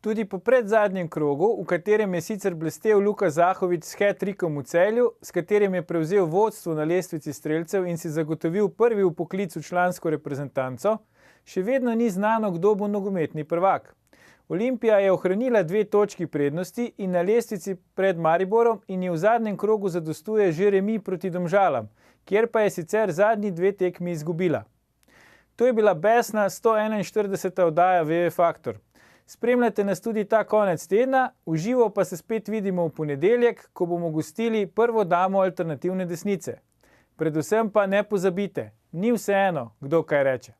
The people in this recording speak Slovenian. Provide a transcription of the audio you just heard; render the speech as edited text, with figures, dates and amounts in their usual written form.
Tudi po predzadnjem krogu, v katerem je sicer blestel Luka Zahović s hat-trickom v Celju, s katerim je prevzel vodstvo na lestvici strelcev in si zagotovil prvi vpoklic v člansko reprezentanco, še vedno ni znano, kdo bo nogometni prvak. Olimpija je ohranila 2 točki prednosti in na lestvici pred Mariborom in ji v zadnjem krogu zadostuje že remi proti Domžalam, kjer pa je sicer zadnji 2 tekmi izgubila. To je bila besna 141. oddaja VV Faktor. Spremljate nas tudi ta konec tedna, v živo pa se spet vidimo v ponedeljek, ko bomo gostili prvo damo alternativne desnice. Predvsem pa ne pozabite, ni vseeno, kdo kaj reče.